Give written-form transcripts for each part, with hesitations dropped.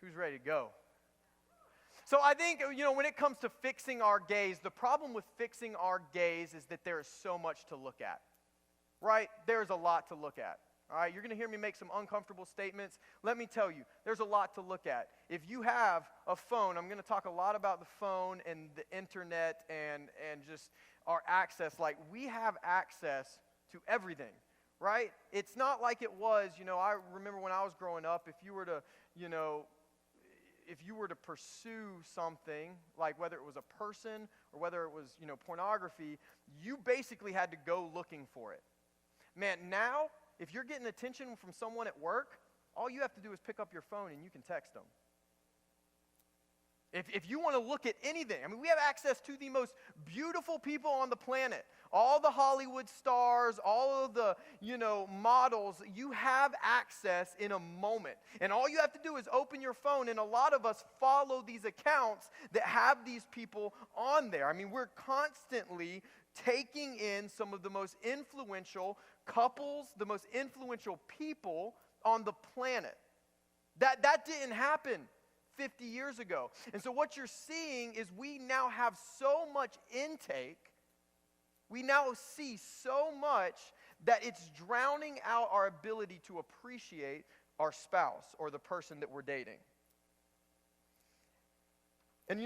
Who's ready to go? So I think, when it comes to fixing our gaze, the problem with fixing our gaze is that there is so much to look at, right? There's a lot to look at, all right? You're going to hear me make some uncomfortable statements. Let me tell you, there's a lot to look at. If you have a phone, I'm going to talk a lot about the phone and the internet and just our access. Like, we have access to everything, right? It's not like it was, I remember when I was growing up, if you were to pursue something, like whether it was a person or whether it was, pornography, you basically had to go looking for it. Man, now, if you're getting attention from someone at work, all you have to do is pick up your phone and you can text them. If you want to look at anything, we have access to the most beautiful people on the planet. All the Hollywood stars, all of the, models, you have access in a moment. And all you have to do is open your phone, and a lot of us follow these accounts that have these people on there. We're constantly taking in some of the most influential couples, the most influential people on the planet. That didn't happen 50 years ago. And so what you're seeing is we now have so much intake, we now see so much that it's drowning out our ability to appreciate our spouse or the person that we're dating. And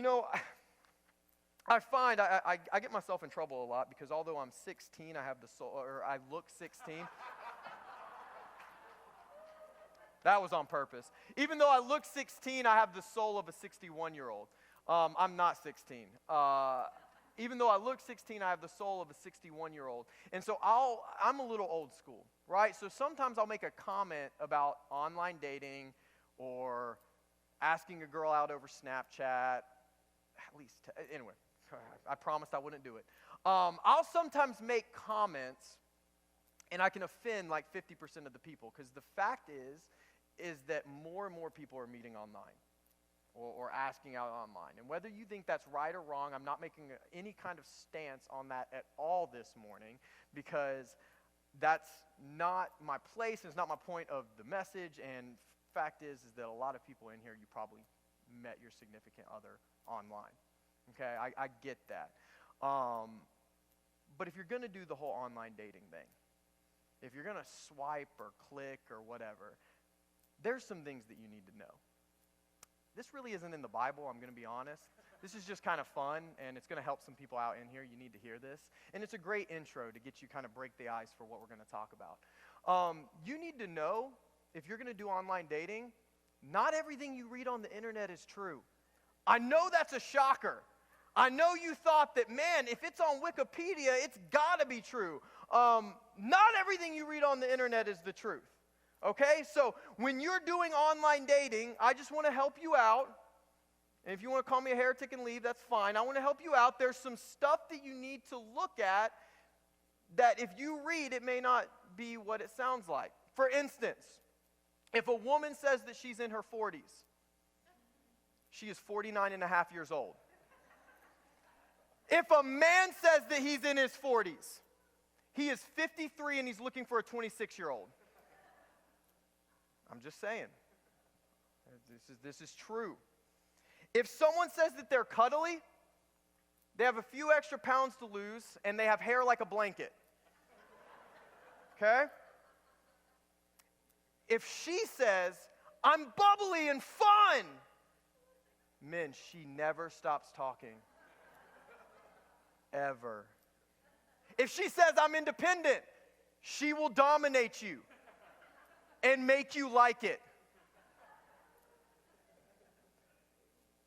I find I get myself in trouble a lot because although I'm 16, I have the soul, or I look 16. That was on purpose. Even though I look 16, I have the soul of a 61-year-old. I'm not 16. Even though I look 16, I have the soul of a 61-year-old. And so I'm a little old school, right? So sometimes I'll make a comment about online dating or asking a girl out over Snapchat. Anyway, I promised I wouldn't do it. I'll sometimes make comments, and I can offend like 50% of the people, because the fact is that more and more people are meeting online or asking out online. And whether you think that's right or wrong, I'm not making any kind of stance on that at all this morning, because that's not my place, and it's not my point of the message. And fact is that a lot of people in here, you probably met your significant other online. Okay, I get that. But if you're going to do the whole online dating thing, if you're going to swipe or click or whatever, there's some things that you need to know. This really isn't in the Bible, I'm going to be honest. This is just kind of fun, and it's going to help some people out in here. You need to hear this. And it's a great intro to get you kind of break the ice for what we're going to talk about. You need to know, if you're going to do online dating, not everything you read on the internet is true. I know that's a shocker. I know you thought that, man, if it's on Wikipedia, it's got to be true. Not everything you read on the internet is the truth. Okay, so when you're doing online dating, I just want to help you out. And if you want to call me a heretic and leave, that's fine. I want to help you out. There's some stuff that you need to look at that if you read, it may not be what it sounds like. For instance, if a woman says that she's in her 40s, she is 49 and a half years old. If a man says that he's in his 40s, he is 53 and he's looking for a 26-year-old. I'm just saying. This is true. If someone says that they're cuddly, they have a few extra pounds to lose, and they have hair like a blanket. Okay? If she says, I'm bubbly and fun, men, she never stops talking. Ever. If she says, I'm independent, she will dominate you and make you like it.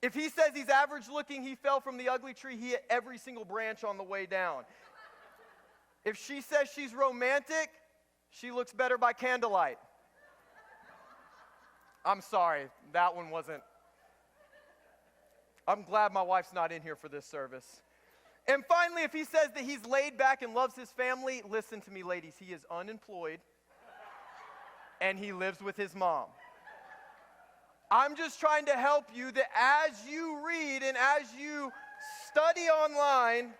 If he says he's average looking, he fell from the ugly tree, he hit every single branch on the way down. If she says she's romantic, she looks better by candlelight. I'm sorry, that one wasn't. I'm glad my wife's not in here for this service. And finally, if he says that he's laid back and loves his family, listen to me, ladies, he is unemployed and he lives with his mom. I'm just trying to help you that as you read and as you study online,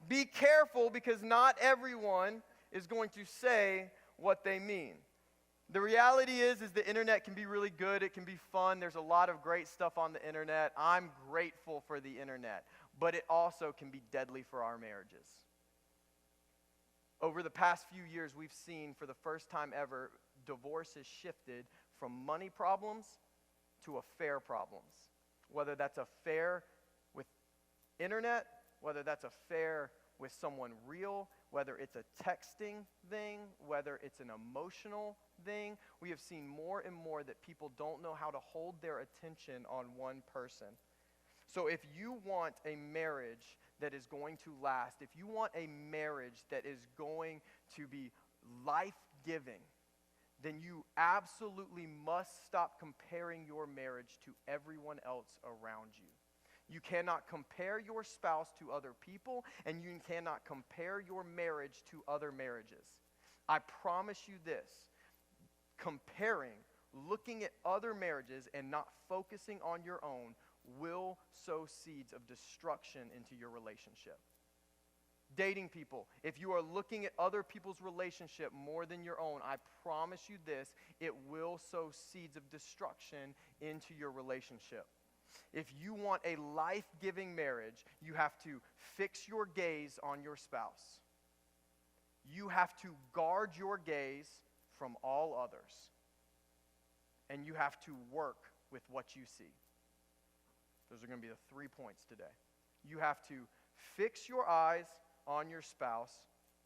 be careful, because not everyone is going to say what they mean. The reality is the internet can be really good. It can be fun. There's a lot of great stuff on the internet. I'm grateful for the internet. But it also can be deadly for our marriages. Over the past few years, we've seen for the first time ever, divorce has shifted from money problems to affair problems. Whether that's affair with internet, whether that's affair with someone real, whether it's a texting thing, whether it's an emotional thing, we have seen more and more that people don't know how to hold their attention on one person. So if you want a marriage that is going to last, if you want a marriage that is going to be life-giving, then you absolutely must stop comparing your marriage to everyone else around you. You cannot compare your spouse to other people, and you cannot compare your marriage to other marriages. I promise you this, comparing, looking at other marriages and not focusing on your own will sow seeds of destruction into your relationship. Dating people, if you are looking at other people's relationship more than your own, I promise you this, it will sow seeds of destruction into your relationship. If you want a life-giving marriage, you have to fix your gaze on your spouse. You have to guard your gaze from all others. And you have to work with what you see. Those are going to be the 3 points today. You have to fix your eyes on your spouse.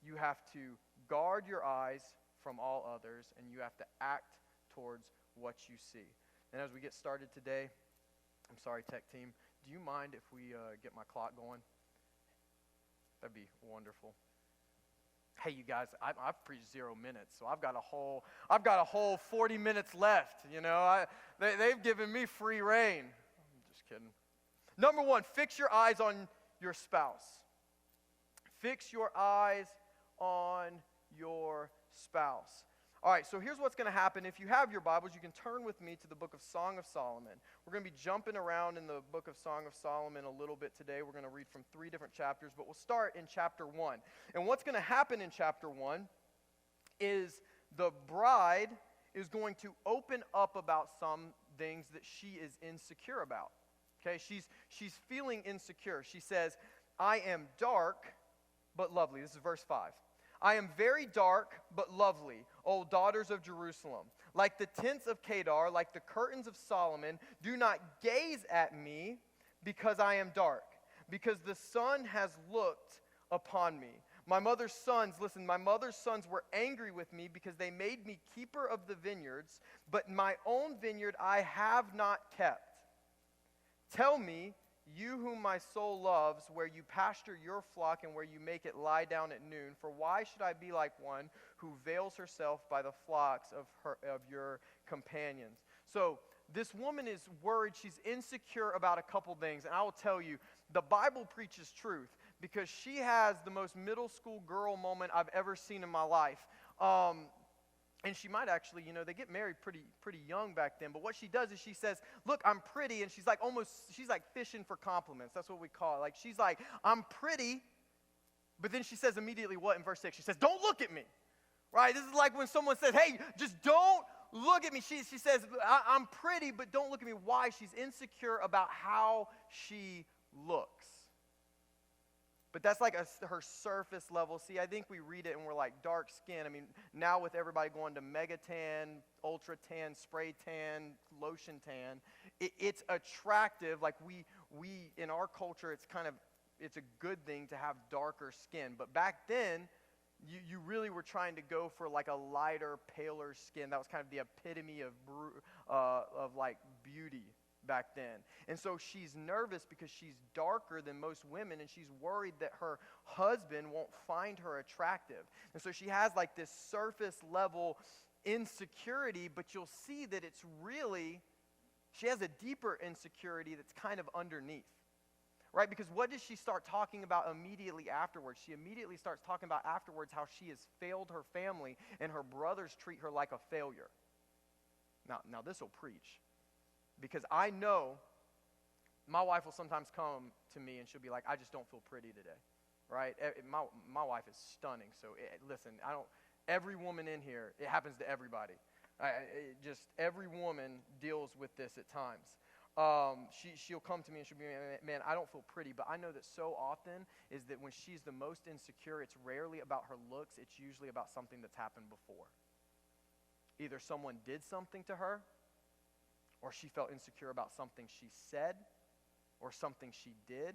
You have to guard your eyes from all others. And you have to act towards what you see. And as we get started today, I'm sorry, tech team, do you mind if we get my clock going? That'd be wonderful. Hey, you guys, I've preached 0 minutes, so I've got a whole 40 minutes left. You know, they've given me free reign. I'm just kidding. Number 1, fix your eyes on your spouse. Fix your eyes on your spouse. All right, so here's what's going to happen. If you have your Bibles, you can turn with me to the book of Song of Solomon. We're going to be jumping around in the book of Song of Solomon a little bit today. We're going to read from 3 different chapters, but we'll start in chapter 1. And what's going to happen in chapter 1 is the bride is going to open up about some things that she is insecure about. Okay, she's feeling insecure. She says, I am dark but lovely. This is verse 5. I am very dark but lovely, O daughters of Jerusalem. Like the tents of Kedar, like the curtains of Solomon, do not gaze at me because I am dark, because the sun has looked upon me. My mother's sons were angry with me because they made me keeper of the vineyards, but my own vineyard I have not kept. Tell me, you whom my soul loves, where you pasture your flock and where you make it lie down at noon. For why should I be like one who veils herself by the flocks of your companions? So this woman is worried. She's insecure about a couple things. And I will tell you, the Bible preaches truth because she has the most middle school girl moment I've ever seen in my life. And she might actually, they get married pretty young back then. But what she does is she says, look, I'm pretty. And she's like fishing for compliments. That's what we call it. Like, she's like, I'm pretty. But then she says immediately what in verse 6? She says, don't look at me. Right? This is like when someone says, hey, just don't look at me. She says, I'm pretty, but don't look at me. Why? She's insecure about how she looks. But that's like her surface level. See, I think we read it and we're like, dark skin. I mean, now with everybody going to mega tan, ultra tan, spray tan, lotion tan, it's attractive. Like we in our culture, it's a good thing to have darker skin. But back then, you really were trying to go for like a lighter, paler skin. That was kind of the epitome of like beauty back then. And so she's nervous because she's darker than most women, and she's worried that her husband won't find her attractive. And so she has like this surface level insecurity, but you'll see that she has a deeper insecurity that's kind of underneath. Right? Because what does she start talking about immediately afterwards? She immediately starts talking about afterwards how she has failed her family and her brothers treat her like a failure. Now this will preach. Because I know my wife will sometimes come to me and she'll be like, I just don't feel pretty today, right? My wife is stunning. So listen, every woman in here, it happens to everybody. Just every woman deals with this at times. She'll come to me and she'll be, man, I don't feel pretty, but I know that so often is that when she's the most insecure, it's rarely about her looks, it's usually about something that's happened before. Either someone did something to her, or she felt insecure about something she said, or something she did.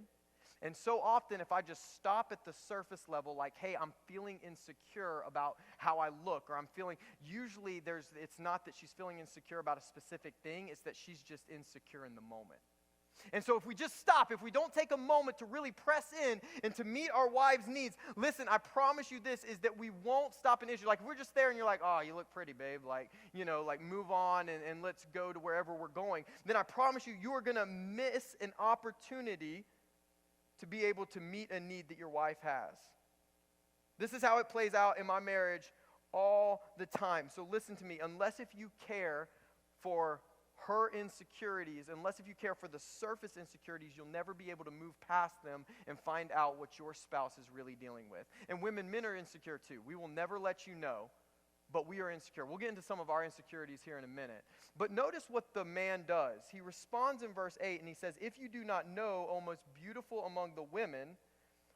And so often, if I just stop at the surface level, like, hey, I'm feeling insecure about how I look, or I'm feeling, usually it's not that she's feeling insecure about a specific thing, it's that she's just insecure in the moment. And so if we just stop, if we don't take a moment to really press in and to meet our wives' needs, listen, I promise you this, is that we won't stop an issue. Like, if we're just there and you're like, oh, you look pretty, babe, like, like move on and let's go to wherever we're going, then I promise you, you are going to miss an opportunity to be able to meet a need that your wife has. This is how it plays out in my marriage all the time. So listen to me, unless if you care for her insecurities, unless if you care for the surface insecurities, you'll never be able to move past them and find out what your spouse is really dealing with. And men are insecure too. We will never let you know, but we are insecure. We'll get into some of our insecurities here in a minute. But notice what the man does. He responds in verse 8 and he says, if you do not know, O most beautiful among the women,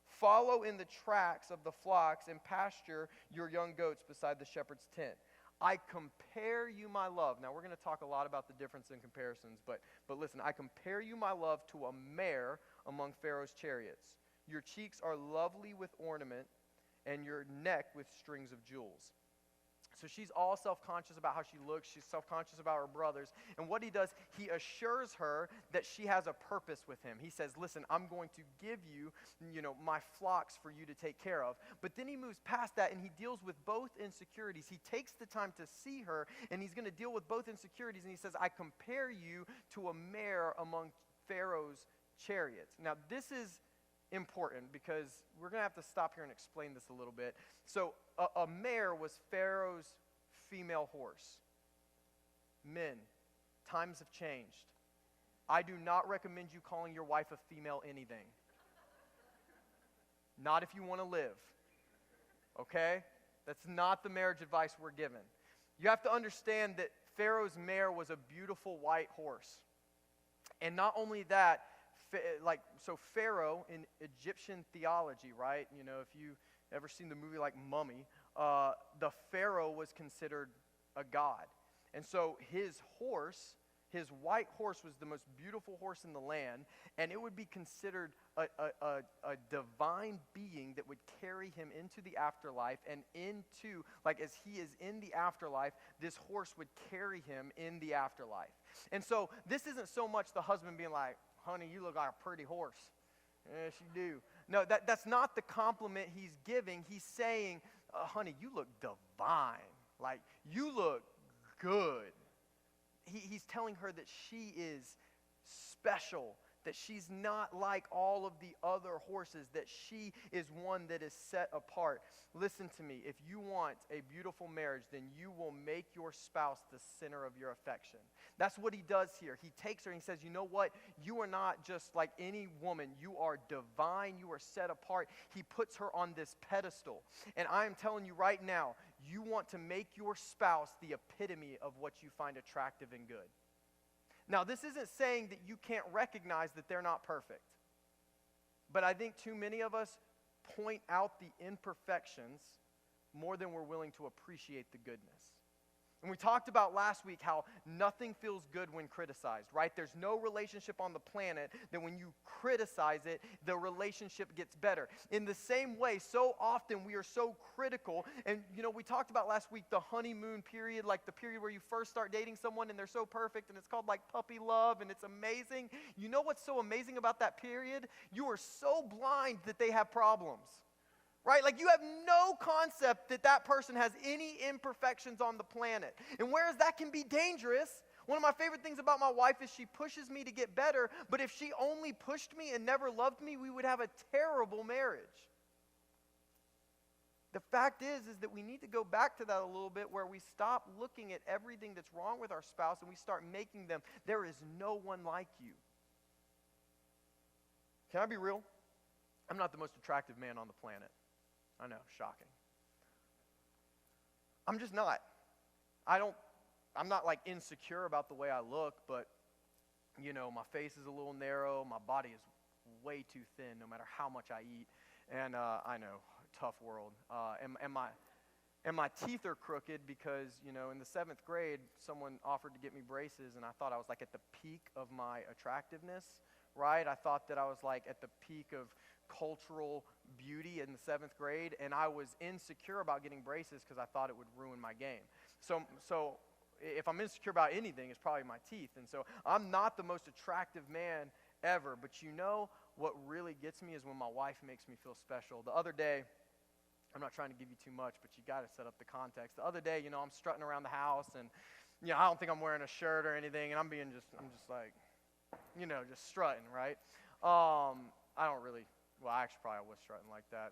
follow in the tracks of the flocks and pasture your young goats beside the shepherd's tent. I compare you, my love. Now, we're going to talk a lot about the difference in comparisons, but listen, I compare you, my love, to a mare among Pharaoh's chariots. Your cheeks are lovely with ornament, and your neck with strings of jewels. So she's all self-conscious about how she looks. She's self-conscious about her brothers. And what he does, he assures her that she has a purpose with him. He says, listen, I'm going to give you, my flocks for you to take care of. But then he moves past that and he deals with both insecurities. He takes the time to see her and he's going to deal with both insecurities. And he says, I compare you to a mare among Pharaoh's chariots. Now, this is important because we're going to have to stop here and explain this a little bit. So a mare was Pharaoh's female horse. Men, times have changed. I do not recommend you calling your wife a female anything. Not if you want to live. Okay? That's not the marriage advice we're given. You have to understand that Pharaoh's mare was a beautiful white horse. And not only that, so Pharaoh in Egyptian theology, right? If you ever seen the movie like Mummy, the Pharaoh was considered a god. And so his white horse was the most beautiful horse in the land, and it would be considered a divine being that would carry him into the afterlife, and into, as he is in the afterlife, this horse would carry him in the afterlife. And so this isn't so much the husband being like, honey, you look like a pretty horse. Yes, you do. No, that's not the compliment he's giving. He's saying, honey, you look divine. Like, you look good. He's telling her that she is special, that she's not like all of the other horses, that she is one that is set apart. Listen to me. If you want a beautiful marriage, then you will make your spouse the center of your affection. That's what he does here. He takes her and he says, you know what? You are not just like any woman. You are divine. You are set apart. He puts her on this pedestal. And I am telling you right now, you want to make your spouse the epitome of what you find attractive and good. Now, this isn't saying that you can't recognize that they're not perfect. But I think too many of us point out the imperfections more than we're willing to appreciate the goodness. And we talked about last week how nothing feels good when criticized, right? There's no relationship on the planet that when you criticize it, the relationship gets better. In the same way, so often we are so critical. And, we talked about last week the honeymoon period, like the period where you first start dating someone and they're so perfect and it's called like puppy love and it's amazing. You know what's so amazing about that period? You are so blind that they have problems. Right? Like you have no concept that person has any imperfections on the planet. And whereas that can be dangerous, one of my favorite things about my wife is she pushes me to get better, but if she only pushed me and never loved me, we would have a terrible marriage. The fact is that we need to go back to that a little bit where we stop looking at everything that's wrong with our spouse and we start making them, there is no one like you. Can I be real? I'm not the most attractive man on the planet. I know, shocking. I'm just not. I don't I'm not like insecure about the way I look, but my face is a little narrow. My body is way too thin no matter how much I eat. And I know, tough world. And my teeth are crooked because, in the 7th grade, someone offered to get me braces, and I thought I was like at the peak of my attractiveness, right? I thought that I was like at the peak of cultural beauty in the 7th grade, and I was insecure about getting braces because I thought it would ruin my game. So if I'm insecure about anything, it's probably my teeth. And so I'm not the most attractive man ever, but what really gets me is when my wife makes me feel special. The other day, I'm not trying to give you too much, but you got to set up the context. The other day, I'm strutting around the house, and I don't think I'm wearing a shirt or anything, and I'm just like, just strutting, right? I don't really. Well, actually, probably I was strutting like that.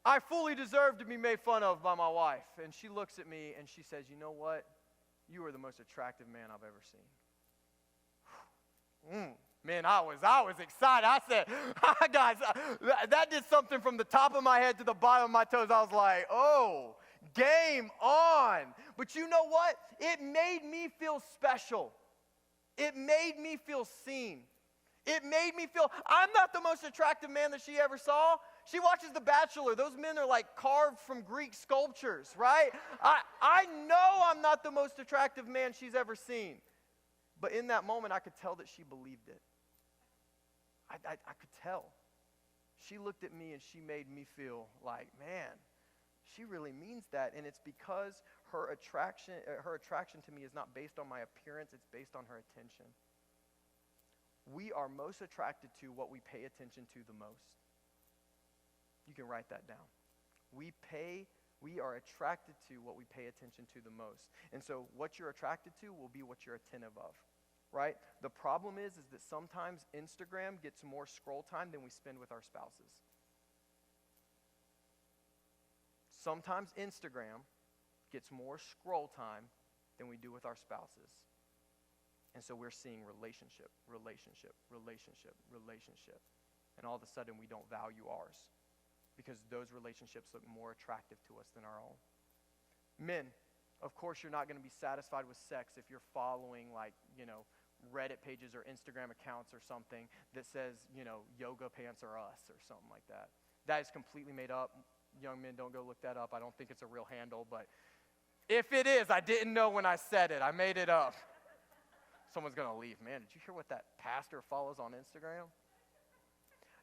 I fully deserve to be made fun of by my wife, and she looks at me and she says, "You know what? You are the most attractive man I've ever seen." Man, I was excited. I said, guys, that did something from the top of my head to the bottom of my toes. I was like, oh, game on. But you know what? It made me feel special. It made me feel seen. It made me feel, I'm not the most attractive man that she ever saw. She watches The Bachelor. Those men are like carved from Greek sculptures, right? I know I'm not the most attractive man she's ever seen. But in that moment, I could tell that she believed it. I could tell. She looked at me and she made me feel like, man, she really means that. And it's because her attraction to me is not based on my appearance, it's based on her attention. We are most attracted to what we pay attention to the most. You can write that down. We are attracted to what we pay attention to the most. And so what you're attracted to will be what you're attentive of. Right? The problem is that sometimes Instagram gets more scroll time than we spend with our spouses. Sometimes Instagram gets more scroll time than we do with our spouses. And so we're seeing relationship. And all of a sudden we don't value ours because those relationships look more attractive to us than our own. Men, of course you're not going to be satisfied with sex if you're following Reddit pages or Instagram accounts or something that says, yoga pants are us or something like that. That is completely made up. Young men, don't go look that up. I don't think it's a real handle, but if it is, I didn't know when I said it. I made it up. Someone's going to leave. Man, did you hear what that pastor follows on Instagram?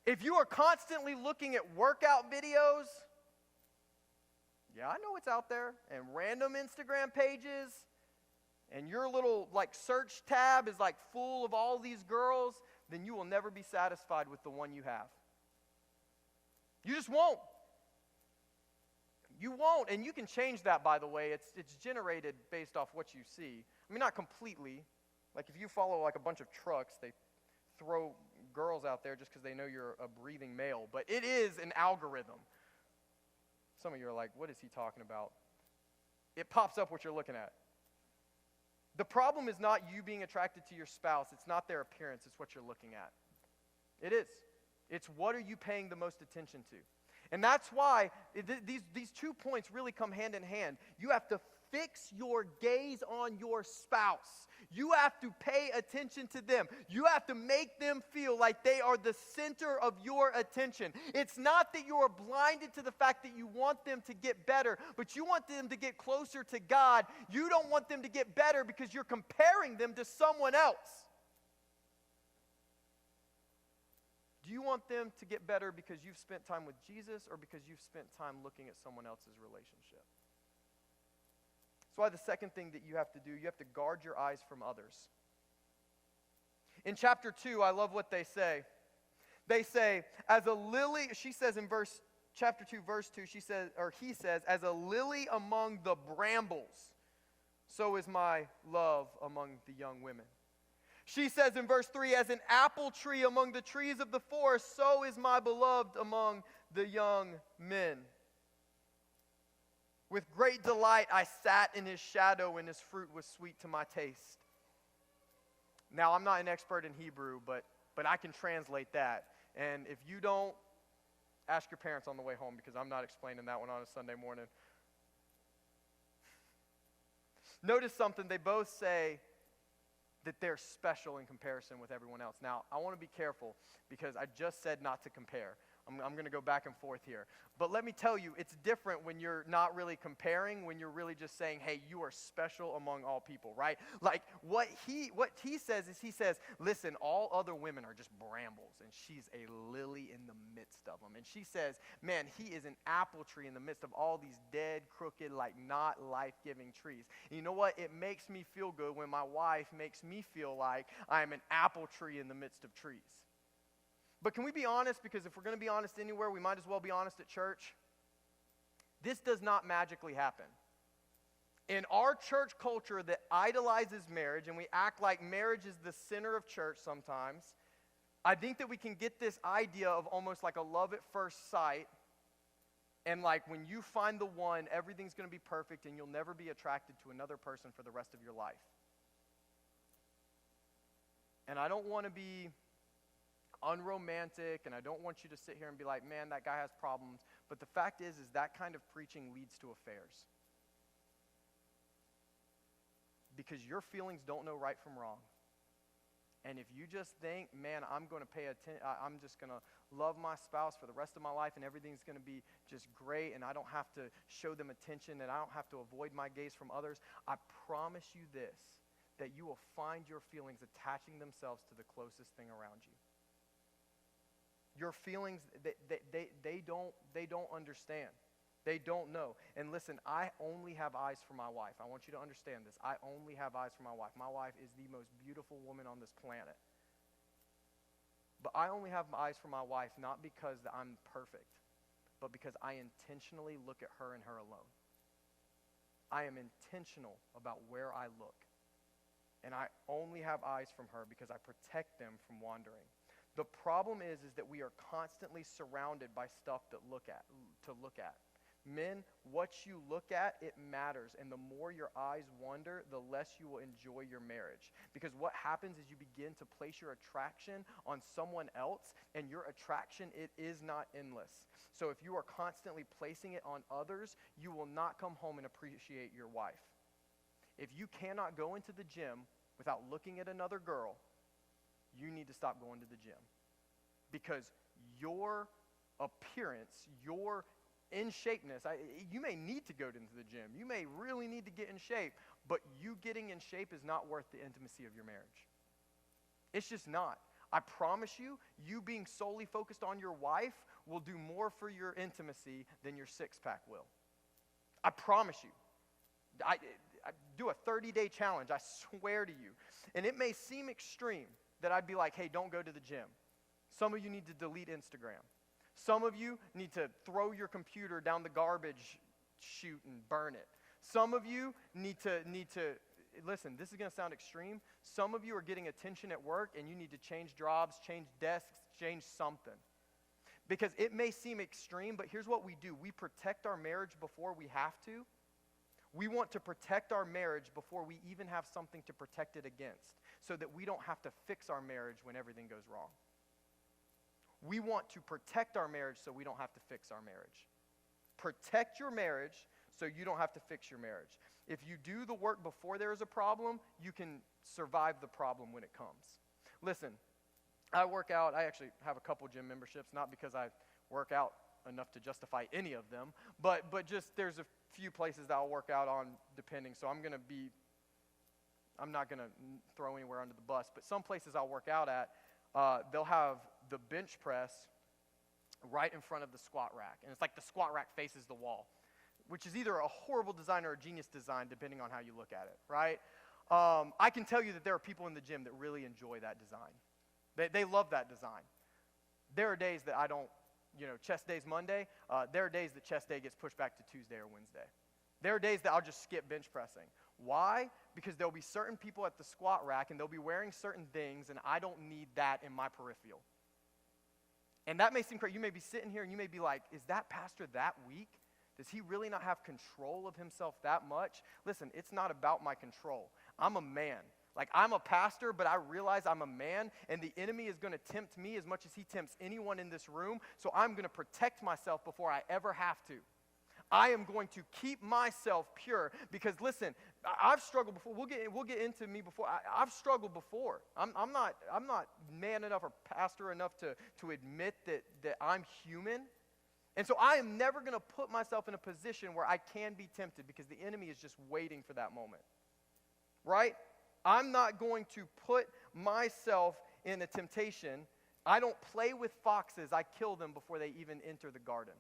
If you are constantly looking at workout videos, yeah, I know it's out there, and random Instagram pages, and your little search tab is full of all these girls, then you will never be satisfied with the one you have. You just won't. You won't, and you can change that, by the way. It's generated based off what you see. I mean, not completely. Like if you follow a bunch of trucks, they throw girls out there just because they know you're a breathing male. But it is an algorithm. Some of you are like, what is he talking about? It pops up what you're looking at. The problem is not you being attracted to your spouse. It's not their appearance. It's what you're looking at. It is. It's what are you paying the most attention to. And that's why these 2 points really come hand in hand. You have to fix your gaze on your spouse. You have to pay attention to them. You have to make them feel like they are the center of your attention. It's not that you are blinded to the fact that you want them to get better, but you want them to get closer to God. You don't want them to get better because you're comparing them to someone else. Do you want them to get better because you've spent time with Jesus or because you've spent time looking at someone else's relationship? That's why the second thing that you have to do, you have to guard your eyes from others. In chapter 2, I love what they say. They say, as a lily, she says in chapter 2, verse 2, he says, as a lily among the brambles, so is my love among the young women. She says in verse 3, as an apple tree among the trees of the forest, so is my beloved among the young men. With great delight I sat in his shadow, and his fruit was sweet to my taste. Now, I'm not an expert in Hebrew, but I can translate that. And if you don't, ask your parents on the way home, because I'm not explaining that one on a Sunday morning. Notice something. They both say that they're special in comparison with everyone else. Now, I want to be careful because I just said not to compare. I'm going to go back and forth here. But let me tell you, it's different when you're not really comparing, when you're really just saying, hey, you are special among all people, right? Like what he says is he says, listen, all other women are just brambles, and she's a lily in the midst of them. And she says, man, he is an apple tree in the midst of all these dead, crooked, like not life-giving trees. And you know what? It makes me feel good when my wife makes me feel like I am an apple tree in the midst of trees. But can we be honest? Because if we're going to be honest anywhere, we might as well be honest at church. This does not magically happen. In our church culture that idolizes marriage, and we act like marriage is the center of church sometimes, I think that we can get this idea of almost like a love at first sight, and like when you find the one, everything's going to be perfect, and you'll never be attracted to another person for the rest of your life. And I don't want to be unromantic, and I don't want you to sit here and be like, man, that guy has problems. But the fact is that kind of preaching leads to affairs. Because your feelings don't know right from wrong. And if you just think, man, I'm going to pay attention, I'm just going to love my spouse for the rest of my life, and everything's going to be just great, and I don't have to show them attention, and I don't have to avoid my gaze from others, I promise you this, that you will find your feelings attaching themselves to the closest thing around you. Your feelings, they don't understand. They don't know. And listen, I only have eyes for my wife. I want you to understand this. I only have eyes for my wife. My wife is the most beautiful woman on this planet. But I only have eyes for my wife not because I'm perfect, but because I intentionally look at her and her alone. I am intentional about where I look. And I only have eyes from her because I protect them from wandering. The problem is that we are constantly surrounded by stuff to look at. Men, what you look at, it matters. And the more your eyes wander, the less you will enjoy your marriage. Because what happens is you begin to place your attraction on someone else, and your attraction, it is not endless. So if you are constantly placing it on others, you will not come home and appreciate your wife. If you cannot go into the gym without looking at another girl, you need to stop going to the gym. Because your appearance, your in-shapeness, you may need to go into the gym. You may really need to get in shape, but you getting in shape is not worth the intimacy of your marriage. It's just not. I promise you, you being solely focused on your wife will do more for your intimacy than your six-pack will. I promise you. I do a 30-day challenge, I swear to you. And it may seem extreme that I'd be like, hey, don't go to the gym. Some of you need to delete Instagram. Some of you need to throw your computer down the garbage chute and burn it. Some of you need to listen, this is going to sound extreme. Some of you are getting attention at work, and you need to change jobs, change desks, change something. Because it may seem extreme, but here's what we do. We protect our marriage before we have to. We want to protect our marriage before we even have something to protect it against, so that we don't have to fix our marriage when everything goes wrong. We want to protect our marriage so we don't have to fix our marriage. Protect your marriage so you don't have to fix your marriage. If you do the work before there is a problem, you can survive the problem when it comes. Listen, I work out. I actually have a couple gym memberships, not because I work out enough to justify any of them, but just there's a few places that I'll work out on depending. So I'm not going to throw anywhere under the bus, but some places I'll work out at, they'll have the bench press right in front of the squat rack. And it's like the squat rack faces the wall, which is either a horrible design or a genius design, depending on how you look at it, right? I can tell you that there are people in the gym that really enjoy that design. They love that design. There are days that I don't, chest day's Monday. There are days that chest day gets pushed back to Tuesday or Wednesday. There are days that I'll just skip bench pressing. Why? Because there'll be certain people at the squat rack, and they'll be wearing certain things, and I don't need that in my peripheral. And that may seem crazy. You may be sitting here, and you may be like, is that pastor that weak? Does he really not have control of himself that much? Listen, it's not about my control. I'm a man. Like, I'm a pastor, but I realize I'm a man, and the enemy is going to tempt me as much as he tempts anyone in this room, so I'm going to protect myself before I ever have to. I am going to keep myself pure because, listen, I've struggled before. We'll get into me before. I've struggled before. I'm not man enough or pastor enough to admit that I'm human. And so I am never going to put myself in a position where I can be tempted, because the enemy is just waiting for that moment. Right? I'm not going to put myself in a temptation. I don't play with foxes. I kill them before they even enter the garden.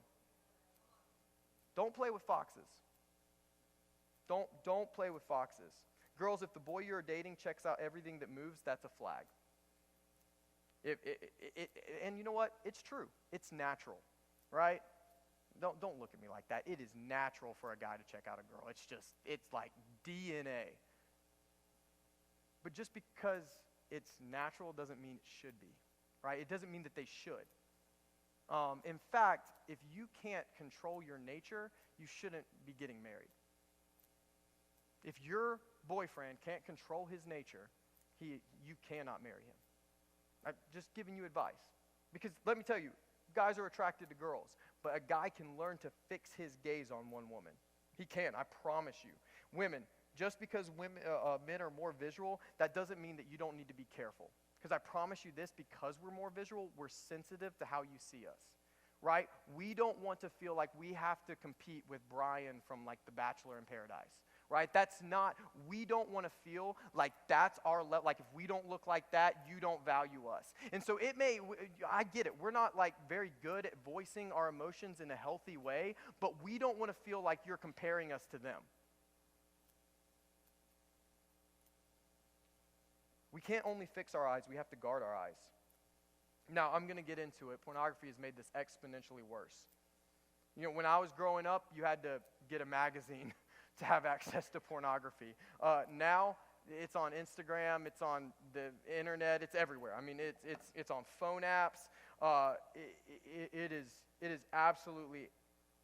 Don't play with foxes. Don't play with foxes. Girls, if the boy you're dating checks out everything that moves, that's a flag. And you know what? It's true. It's natural, right? Don't look at me like that. It is natural for a guy to check out a girl. It's like DNA. But just because it's natural doesn't mean it should be, right? It doesn't mean that they should. In fact, if you can't control your nature, you shouldn't be getting married. If your boyfriend can't control his nature, you cannot marry him. I'm just giving you advice. Because let me tell you, guys are attracted to girls, but a guy can learn to fix his gaze on one woman. He can, I promise you. Women, just because men are more visual, that doesn't mean that you don't need to be careful. Because I promise you this, because we're more visual, we're sensitive to how you see us, right? We don't want to feel like we have to compete with Brian from like The Bachelor in Paradise, right? We don't want to feel like that's our level. Like if we don't look like that, you don't value us. And so I get it. We're not like very good at voicing our emotions in a healthy way, but we don't want to feel like you're comparing us to them. We can't only fix our eyes, we have to guard our eyes. Now, I'm going to get into it. Pornography has made this exponentially worse. You know, when I was growing up, you had to get a magazine to have access to pornography. Now, it's on Instagram, it's on the internet, it's everywhere. I mean, it's on phone apps. It is absolutely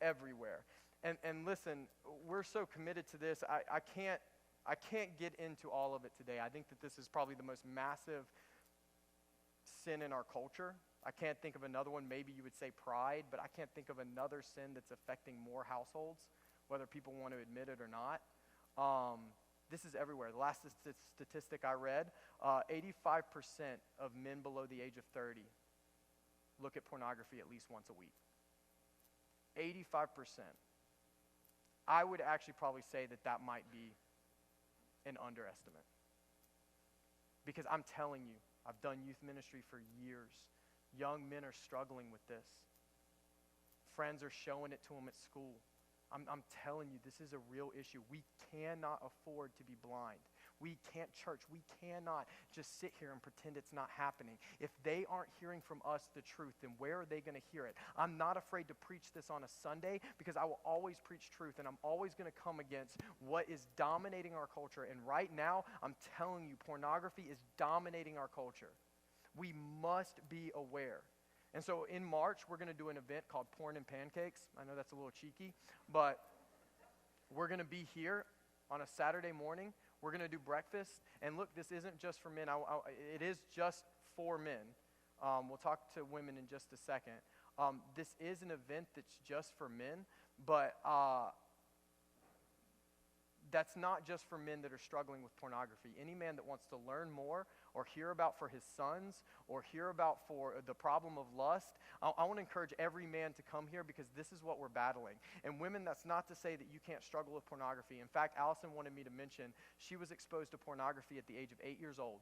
everywhere. And listen, we're so committed to this. I can't get into all of it today. I think that this is probably the most massive sin in our culture. I can't think of another one. Maybe you would say pride, but I can't think of another sin that's affecting more households, whether people want to admit it or not. This is everywhere. The last statistic I read, 85% of men below the age of 30 look at pornography at least once a week. 85%. I would actually probably say that might be an underestimate. Because I'm telling you, I've done youth ministry for years. Young men are struggling with this. Friends are showing it to them at school. I'm telling you, this is a real issue. We cannot afford to be blind. We cannot just sit here and pretend it's not happening. If they aren't hearing from us the truth, then where are they going to hear it? I'm not afraid to preach this on a Sunday, because I will always preach truth, and I'm always going to come against what is dominating our culture. And right now, I'm telling you, pornography is dominating our culture. We must be aware. And so in March, we're going to do an event called Porn and Pancakes. I know that's a little cheeky, but we're going to be here on a Saturday morning. We're going to do breakfast. And look, this isn't just for men. It is just for men. We'll talk to women in just a second. This is an event that's just for men, but that's not just for men that are struggling with pornography. Any man that wants to learn more or hear about for his sons or hear about for the problem of lust, I want to encourage every man to come here, because this is what we're battling. And women, that's not to say that you can't struggle with pornography. In fact, Allison wanted me to mention she was exposed to pornography at the age of 8 years old.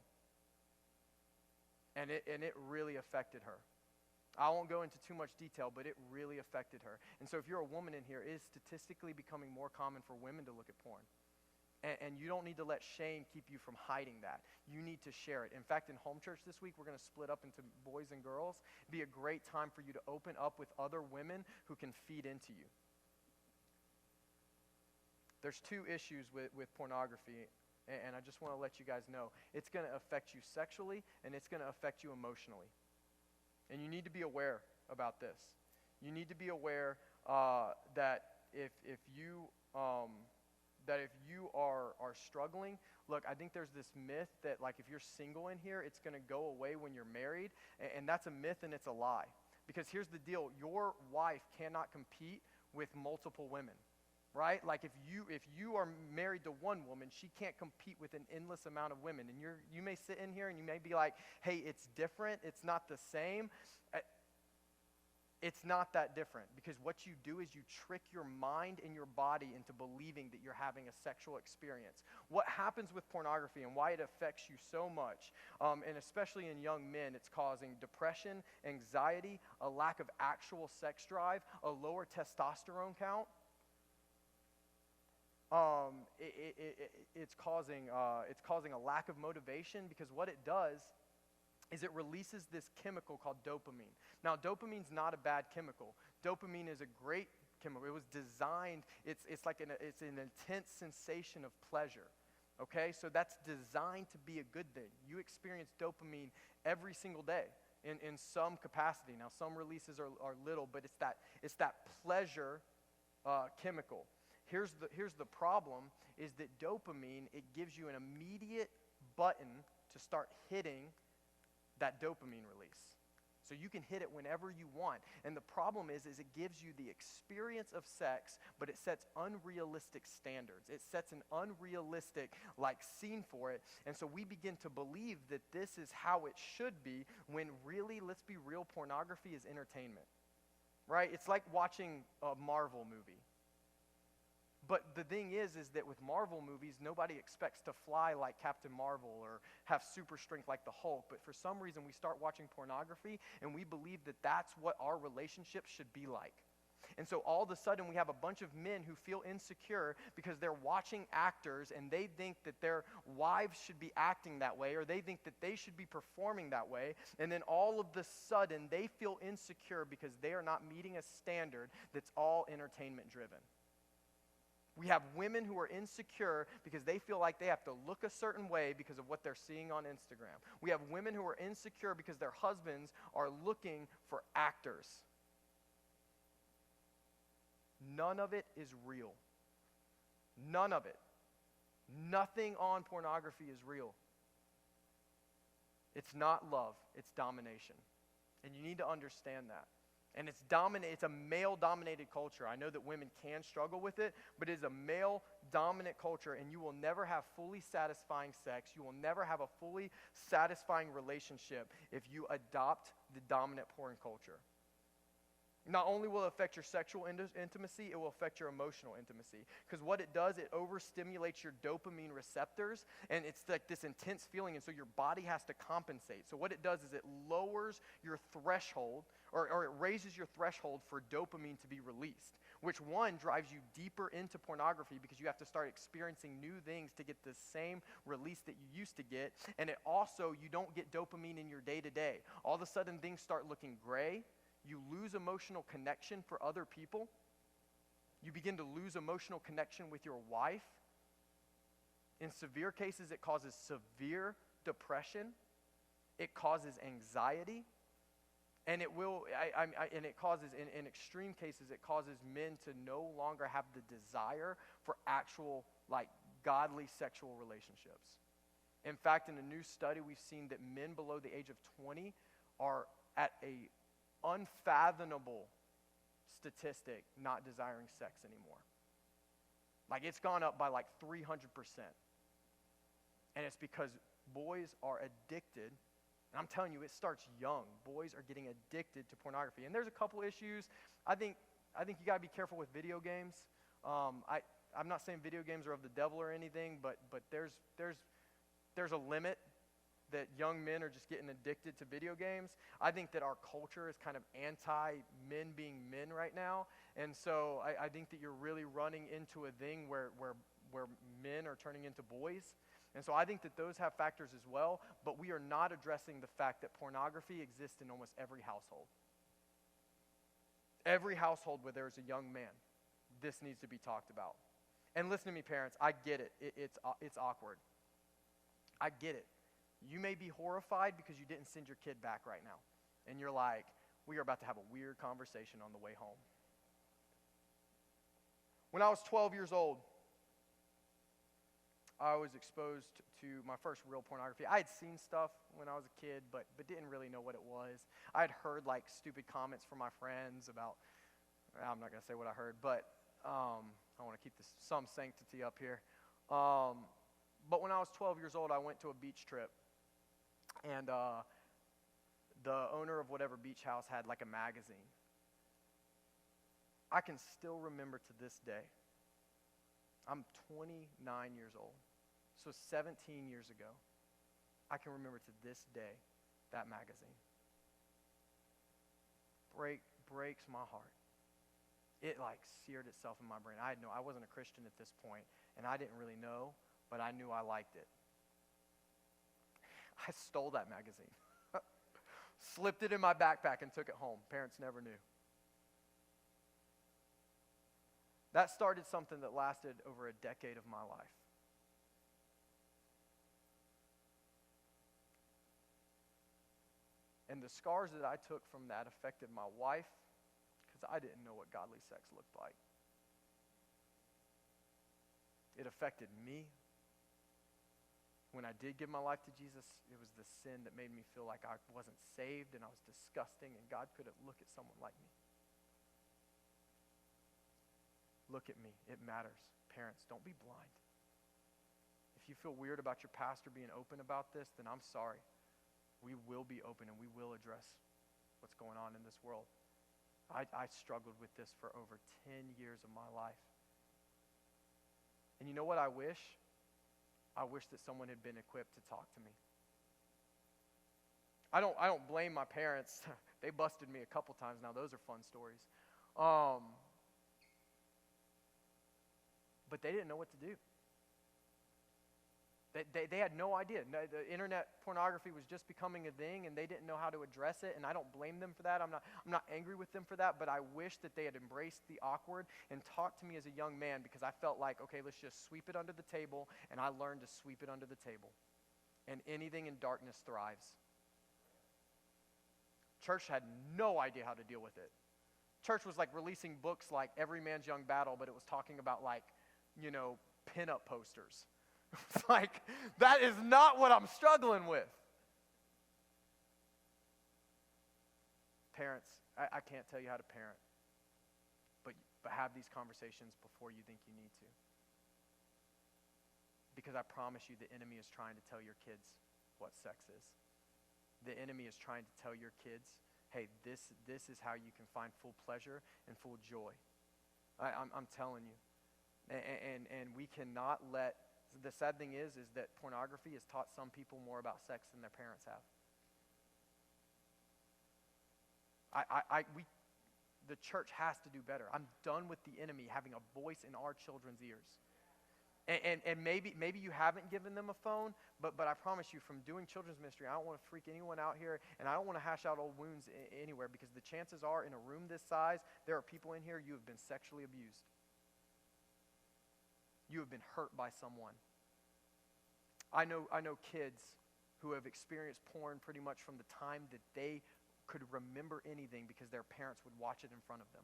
And it really affected her. I won't go into too much detail, but it really affected her. And so if you're a woman in here, it is statistically becoming more common for women to look at porn. And you don't need to let shame keep you from hiding that. You need to share it. In fact, in home church this week, we're going to split up into boys and girls. It'd be a great time for you to open up with other women who can feed into you. There's two issues with pornography, and I just want to let you guys know. It's going to affect you sexually, and it's going to affect you emotionally. And you need to be aware about this. You need to be aware that if you are struggling, look, I think there's this myth that like if you're single in here, it's going to go away when you're married, and that's a myth and it's a lie. Because here's the deal, your wife cannot compete with multiple women. right? Like if you are married to one woman, she can't compete with an endless amount of women. And you may sit in here and you may be like, hey, it's different, it's not the same. It's not that different, because what you do is you trick your mind and your body into believing that you're having a sexual experience. What happens with pornography and why it affects you so much, and especially in young men, it's causing depression, anxiety, a lack of actual sex drive, a lower testosterone count. It's causing a lack of motivation, because what it does is it releases this chemical called dopamine. Now, dopamine's not a bad chemical. Dopamine is a great chemical. It was designed, it's an intense sensation of pleasure. Okay? So that's designed to be a good thing. You experience dopamine every single day in some capacity. Now, some releases are little, but it's that pleasure chemical. Here's the problem, is that dopamine, it gives you an immediate button to start hitting that dopamine release. So you can hit it whenever you want. And the problem is it gives you the experience of sex, but it sets unrealistic standards. It sets an unrealistic scene for it. And so we begin to believe that this is how it should be, when really, let's be real, pornography is entertainment. Right? It's like watching a Marvel movie. But the thing is that with Marvel movies, nobody expects to fly like Captain Marvel or have super strength like the Hulk. But for some reason, we start watching pornography, and we believe that that's what our relationship should be like. And so all of a sudden, we have a bunch of men who feel insecure because they're watching actors, and they think that their wives should be acting that way, or they think that they should be performing that way. And then all of a sudden, they feel insecure because they are not meeting a standard that's all entertainment driven. We have women who are insecure because they feel like they have to look a certain way because of what they're seeing on Instagram. We have women who are insecure because their husbands are looking for actors. None of it is real. None of it. Nothing on pornography is real. It's not love, it's domination. And you need to understand that. And it's a male-dominated culture. I know that women can struggle with it, but it is a male-dominant culture, and you will never have fully satisfying sex. You will never have a fully satisfying relationship if you adopt the dominant porn culture. Not only will it affect your sexual intimacy, it will affect your emotional intimacy. Because what it does, it overstimulates your dopamine receptors, and it's like this intense feeling, and so your body has to compensate. So what it does is it lowers your threshold, or it raises your threshold for dopamine to be released, which one drives you deeper into pornography because you have to start experiencing new things to get the same release that you used to get. And it also, you don't get dopamine in your day-to-day. All of a sudden, things start looking gray. You lose emotional connection for other people. You begin to lose emotional connection with your wife. In severe cases, it causes severe depression. It causes anxiety. And it will, and it causes, in extreme cases, it causes men to no longer have the desire for actual, godly sexual relationships. In fact, in a new study, we've seen that men below the age of 20 are at a unfathomable statistic not desiring sex anymore. It's gone up by 300%. And it's because boys are addicted. And I'm telling you, it starts young. Boys are getting addicted to pornography. And there's a couple issues. I think you got to be careful with video games. I'm not saying video games are of the devil or anything, but there's a limit that young men are just getting addicted to video games. I think that our culture is kind of anti-men being men right now. And so I think that you're really running into a thing where men are turning into boys. And so I think that those have factors as well, but we are not addressing the fact that pornography exists in almost every household. Every household where there's a young man, this needs to be talked about. And listen to me, parents, I get it. It's awkward. I get it. You may be horrified because you didn't send your kid back right now. And you're like, we are about to have a weird conversation on the way home. When I was 12 years old, I was exposed to my first real pornography. I had seen stuff when I was a kid, but didn't really know what it was. I had heard stupid comments from my friends about, I'm not going to say what I heard, but I want to keep some sanctity up here. But when I was 12 years old, I went to a beach trip. And the owner of whatever beach house had like a magazine. I can still remember to this day. I'm 29 years old. So 17 years ago, I can remember to this day that magazine. Breaks my heart. It like seared itself in my brain. I wasn't a Christian at this point, and I didn't really know, but I knew I liked it. I stole that magazine, slipped it in my backpack, and took it home. Parents never knew. That started something that lasted over a decade of my life. And the scars that I took from that affected my wife, because I didn't know what godly sex looked like. It affected me. When I did give my life to Jesus, it was the sin that made me feel like I wasn't saved and I was disgusting and God couldn't look at someone like me. Look at me. It matters. Parents, don't be blind. If you feel weird about your pastor being open about this, then I'm sorry. We will be open and we will address what's going on in this world. I struggled with this for over 10 years of my life. And you know what I wish? I wish that someone had been equipped to talk to me. I don't blame my parents. They busted me a couple times now. Those are fun stories. But they didn't know what to do. They had no idea. The internet pornography was just becoming a thing, and they didn't know how to address it, and I don't blame them for that. I'm not angry with them for that, but I wish that they had embraced the awkward and talked to me as a young man, because I felt like, okay, let's just sweep it under the table, and I learned to sweep it under the table. And anything in darkness thrives. Church had no idea how to deal with it. Church was like releasing books like Every Man's Young Battle, but it was talking about like, pinup posters. It's like, that is not what I'm struggling with. Parents, I can't tell you how to parent, but have these conversations before you think you need to. Because I promise you, the enemy is trying to tell your kids what sex is. The enemy is trying to tell your kids, hey, this is how you can find full pleasure and full joy. I'm telling you. And we cannot let, the sad thing is that pornography has taught some people more about sex than their parents have. The church has to do better. I'm done with the enemy having a voice in our children's ears. And maybe you haven't given them a phone, but I promise you, from doing children's ministry, I don't want to freak anyone out here, and I don't want to hash out old wounds anywhere, because the chances are, in a room this size, there are people in here, you have been sexually abused. You have been hurt by someone. I know kids who have experienced porn pretty much from the time that they could remember anything, because their parents would watch it in front of them.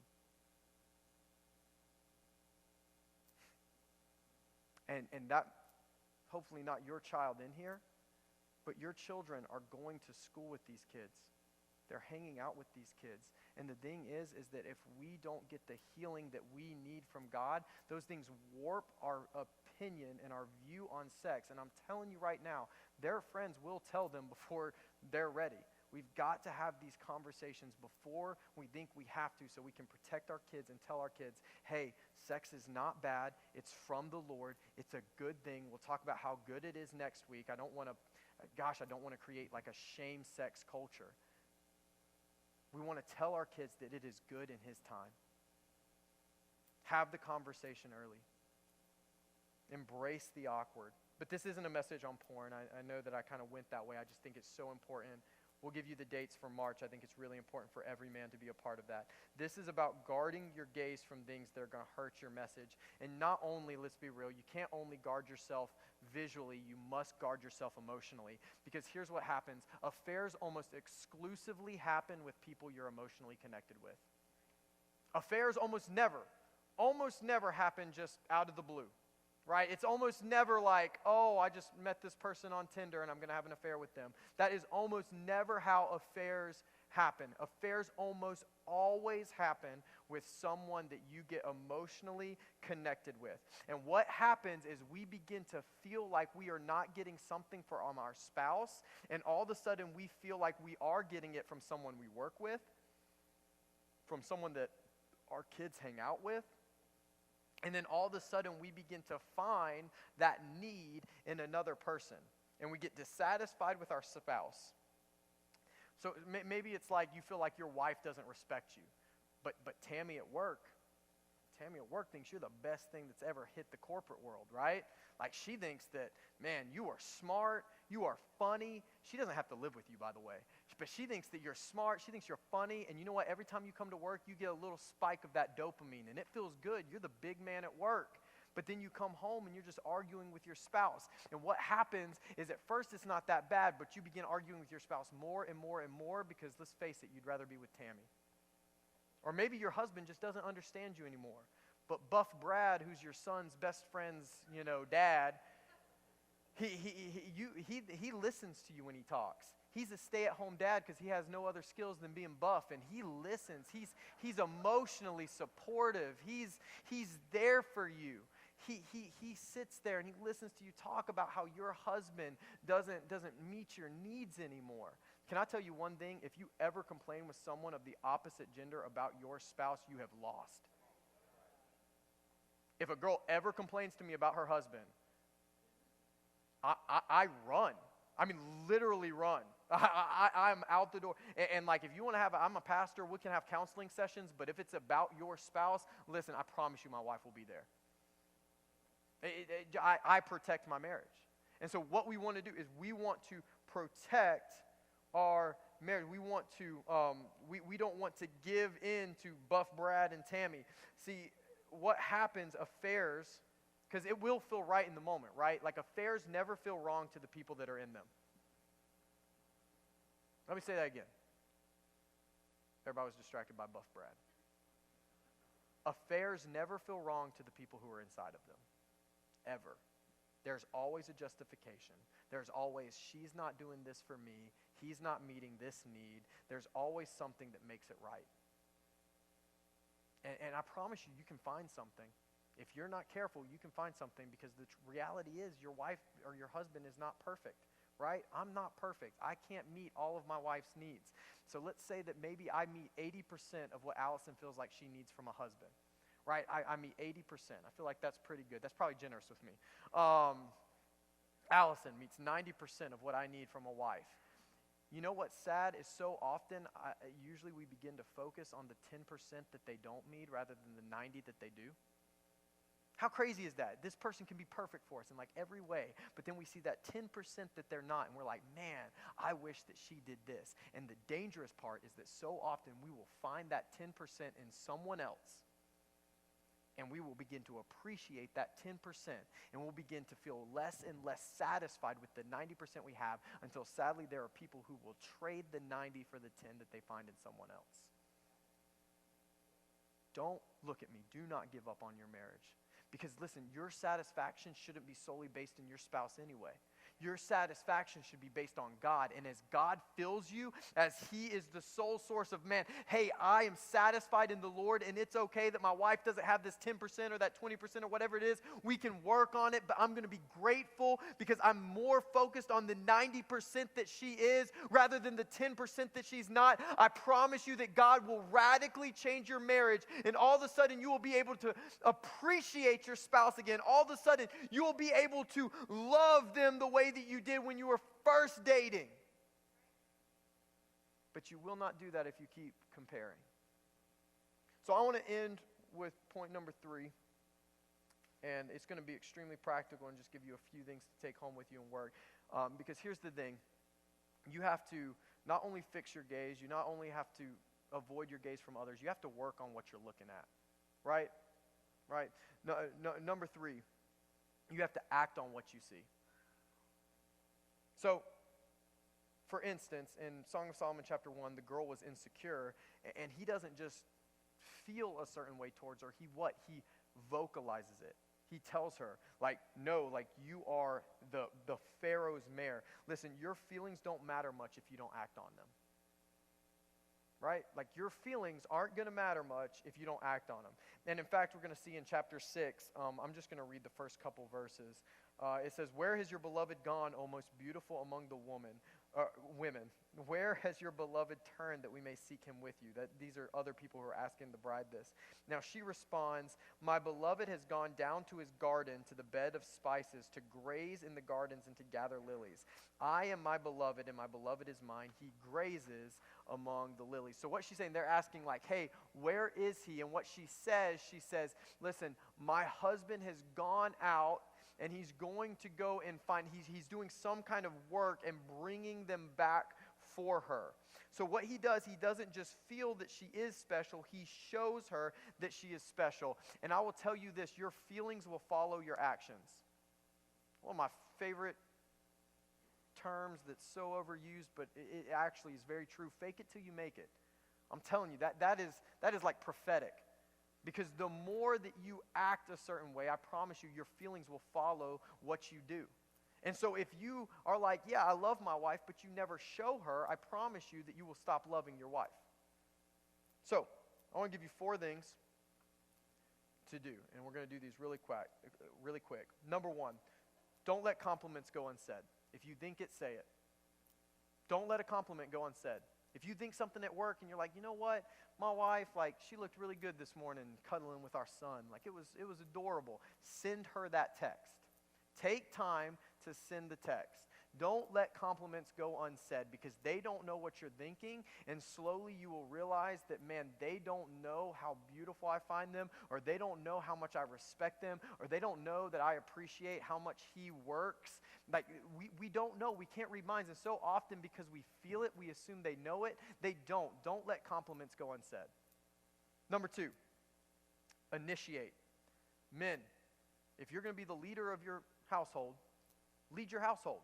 And that, hopefully not your child in here, but your children are going to school with these kids. They're hanging out with these kids. And the thing is that if we don't get the healing that we need from God, those things warp our opinion and our view on sex. And I'm telling you right now, their friends will tell them before they're ready. We've got to have these conversations before we think we have to, so we can protect our kids and tell our kids, hey, sex is not bad. It's from the Lord. It's a good thing. We'll talk about how good it is next week. I don't want to create like a shame sex culture. We want to tell our kids that it is good in His time. Have the conversation early. Embrace the awkward. But this isn't a message on porn. I know that I kind of went that way. I just think it's so important. We'll give you the dates for March. I think it's really important for every man to be a part of that. This is about guarding your gaze from things that are going to hurt your message. And not only, let's be real, you can't only guard yourself visually, you must guard yourself emotionally. Because here's what happens. Affairs almost exclusively happen with people you're emotionally connected with. Affairs almost never happen just out of the blue. right? It's almost never like, oh, I just met this person on Tinder and I'm going to have an affair with them. That is almost never how affairs happen. Affairs almost always happen with someone that you get emotionally connected with. And what happens is we begin to feel like we are not getting something from our spouse, and all of a sudden we feel like we are getting it from someone we work with, from someone that our kids hang out with. And then all of a sudden we begin to find that need in another person. And we get dissatisfied with our spouse. So maybe it's like you feel like your wife doesn't respect you. But Tammy at work thinks you're the best thing that's ever hit the corporate world, right? Like she thinks that, man, you are smart, you are funny. She doesn't have to live with you, by the way. But she thinks that you're smart, she thinks you're funny, and you know what? Every time you come to work, you get a little spike of that dopamine, and it feels good. You're the big man at work. But then you come home and you're just arguing with your spouse. And what happens is at first it's not that bad, but you begin arguing with your spouse more and more and more because, let's face it, you'd rather be with Tammy. Or maybe your husband just doesn't understand you anymore. But Buff Brad, who's your son's best friend's, dad, he listens to you when he talks. He's a stay-at-home dad because he has no other skills than being buff, and he listens. He's emotionally supportive. He's there for you. He sits there and he listens to you talk about how your husband doesn't meet your needs anymore. Can I tell you one thing? If you ever complain with someone of the opposite gender about your spouse, you have lost. If a girl ever complains to me about her husband, I run. I mean, literally run. I'm out the door. And like, if you want to I'm a pastor, we can have counseling sessions, but if it's about your spouse, listen, I promise you my wife will be there. I protect my marriage. And so what we want to do is we want to protect our marriage. We want to, we don't want to give in to Buff Brad and Tammy. See, what happens, affairs, because it will feel right in the moment, right? Like affairs never feel wrong to the people that are in them. Let me say that again. Everybody was distracted by Buff Brad. Affairs never feel wrong to the people who are inside of them. Ever. There's always a justification. There's always, she's not doing this for me. He's not meeting this need. There's always something that makes it right. And I promise you, you can find something. If you're not careful, you can find something, because the reality is your wife or your husband is not perfect, right? I'm not perfect. I can't meet all of my wife's needs. So let's say that maybe I meet 80% of what Allison feels like she needs from a husband, right? I meet 80%. I feel like that's pretty good. That's probably generous with me. Allison meets 90% of what I need from a wife. You know what's sad is so often, usually we begin to focus on the 10% that they don't meet rather than the 90 that they do. How crazy is that? This person can be perfect for us in like every way, but then we see that 10% that they're not, and we're like, man, I wish that she did this. And the dangerous part is that so often we will find that 10% in someone else, and we will begin to appreciate that 10%, and we'll begin to feel less and less satisfied with the 90% we have, until sadly there are people who will trade the 90 for the 10 that they find in someone else. Don't look at me. Do not give up on your marriage. Because listen, your satisfaction shouldn't be solely based on your spouse anyway. Your satisfaction should be based on God. And as God fills you, as He is the sole source of man, hey, I am satisfied in the Lord, and it's okay that my wife doesn't have this 10% or that 20% or whatever it is. We can work on it, but I'm going to be grateful because I'm more focused on the 90% that she is rather than the 10% that she's not. I promise you that God will radically change your marriage, and all of a sudden you will be able to appreciate your spouse again. All of a sudden you will be able to love them the way that you did when you were first dating. But you will not do that if you keep comparing. So I want to end with point number 3. And it's going to be extremely practical and just give you a few things to take home with you and work. Because here's the thing. You have to not only fix your gaze, you not only have to avoid your gaze from others, you have to work on what you're looking at. Right? Right? Number 3, you have to act on what you see. So, for instance, in Song of Solomon chapter 1, the girl was insecure, and he doesn't just feel a certain way towards her. He vocalizes it. he tells her, like, no, like, you are the Pharaoh's mare. Listen, your feelings don't matter much if you don't act on them. Right? Like, your feelings aren't going to matter much if you don't act on them. And in fact, we're going to see in chapter 6, I'm just going to read the first couple verses. It says, "Where has your beloved gone, O most beautiful among the women? Where has your beloved turned that we may seek him with you?" These are other people who are asking the bride this. Now she responds, "My beloved has gone down to his garden, to the bed of spices, to graze in the gardens and to gather lilies. I am my beloved, and my beloved is mine. He grazes among the lilies." So what she's saying, they're asking like, hey, where is he? And what she says, listen, my husband has gone out, and he's going to go and he's doing some kind of work and bringing them back for her. So what he does, he doesn't just feel that she is special, he shows her that she is special. And I will tell you this, your feelings will follow your actions. One of my favorite terms that's so overused, but it actually is very true. Fake it till you make it. I'm telling you, that is like prophetic. Because the more that you act a certain way, I promise you, your feelings will follow what you do. And so if you are like, yeah, I love my wife, but you never show her, I promise you that you will stop loving your wife. So I want to give you 4 things to do, and we're going to do these really quick. Number 1, don't let compliments go unsaid. If you think it, say it. Don't let a compliment go unsaid. If you think something at work and you're like, you know what, my wife, like, she looked really good this morning cuddling with our son. Like, it was adorable. Send her that text. Take time to send the text. Don't let compliments go unsaid, because they don't know what you're thinking, and slowly you will realize that, man, they don't know how beautiful I find them, or they don't know how much I respect them, or they don't know that I appreciate how much he works. Like, we don't know. We can't read minds, and so often because we feel it, we assume they know it. They don't. Don't let compliments go unsaid. Number 2, initiate. Men, if you're going to be the leader of your household, lead your household.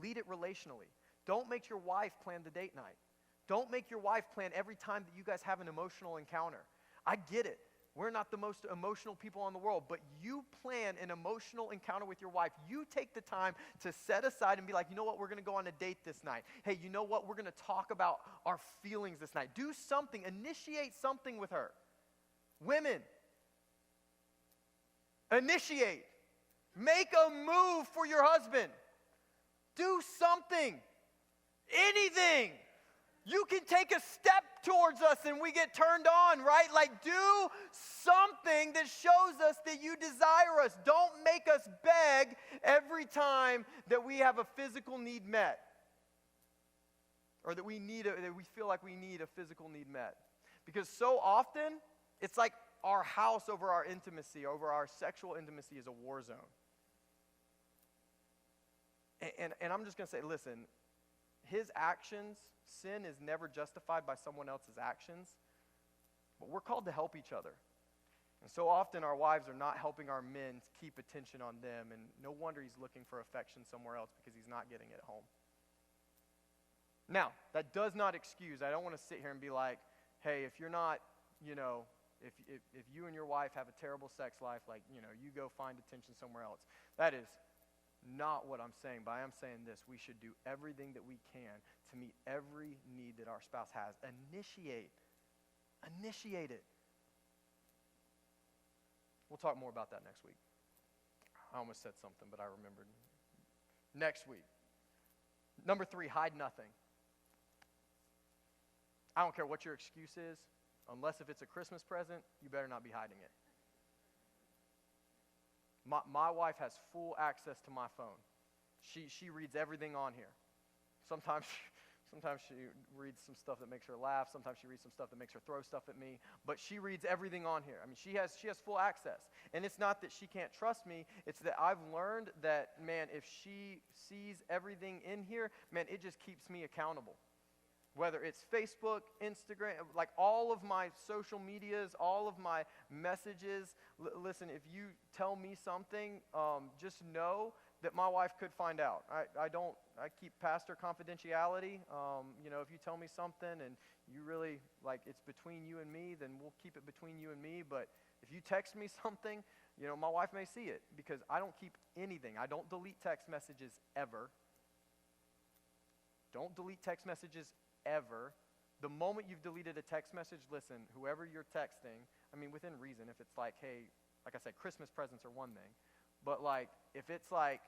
Lead it relationally. Don't make your wife plan the date night. Don't make your wife plan every time that you guys have an emotional encounter. I get it. We're not the most emotional people in the world, but you plan an emotional encounter with your wife. You take the time to set aside and be like, you know what, we're going to go on a date this night. Hey, you know what, we're going to talk about our feelings this night. Do something. Initiate something with her. Women, initiate. Make a move for your husband. Do something. Anything. You can take a step towards us and we get turned on, right? Like, do something that shows us that you desire us. Don't make us beg every time that we have a physical need met, or that we feel like we need a physical need met. Because so often, it's like our house over our intimacy, over our sexual intimacy, is a war zone. And I'm just going to say, listen, his actions, sin is never justified by someone else's actions, but we're called to help each other. And so often our wives are not helping our men to keep attention on them, and no wonder he's looking for affection somewhere else, because he's not getting it at home. Now, that does not excuse, I don't want to sit here and be like, hey, if you're not, if you and your wife have a terrible sex life, like, you go find attention somewhere else. That is not what I'm saying, but I am saying this: we should do everything that we can to meet every need that our spouse has. Initiate it. We'll talk more about that next week. I almost said something, but I remembered. Next week. Number 3, hide nothing. I don't care what your excuse is, unless if it's a Christmas present, you better not be hiding it. My wife has full access to my phone. She reads everything on here. Sometimes she reads some stuff that makes her laugh. Sometimes she reads some stuff that makes her throw stuff at me. But she reads everything on here. I mean, she has full access. And it's not that she can't trust me. It's that I've learned that, man, if she sees everything in here, man, it just keeps me accountable. Whether it's Facebook, Instagram, like all of my social medias, all of my messages. Listen, if you tell me something, just know that my wife could find out. I keep pastor confidentiality. If you tell me something and you really, like, it's between you and me, then we'll keep it between you and me. But if you text me something, My wife may see it because I don't keep anything. I don't delete text messages ever. Don't delete text messages ever. The moment you've deleted a text message, listen, whoever you're texting, within reason, if it's like, hey, like I said, Christmas presents are one thing. But if it's like,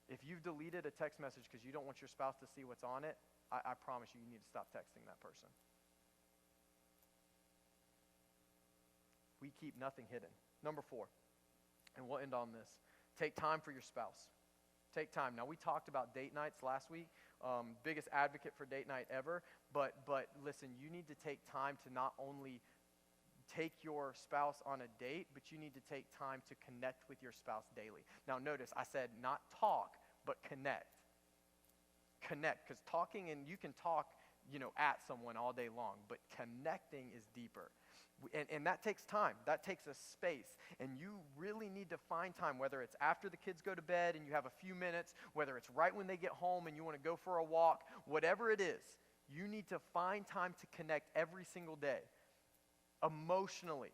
if you've deleted a text message because you don't want your spouse to see what's on it, I promise you need to stop texting that person. We keep nothing hidden. Number 4, and we'll end on this. Take time for your spouse. Take time. Now, we talked about date nights last week. Biggest advocate for date night ever. But listen, you need to take time to not only take your spouse on a date, but you need to take time to connect with your spouse daily. Now, notice, I said not talk, but connect. Connect, because talking, and you can talk, at someone all day long, but connecting is deeper. And that takes time. That takes a space. And you really need to find time, whether it's after the kids go to bed and you have a few minutes, whether it's right when they get home and you want to go for a walk, whatever it is, you need to find time to connect every single day. Emotionally.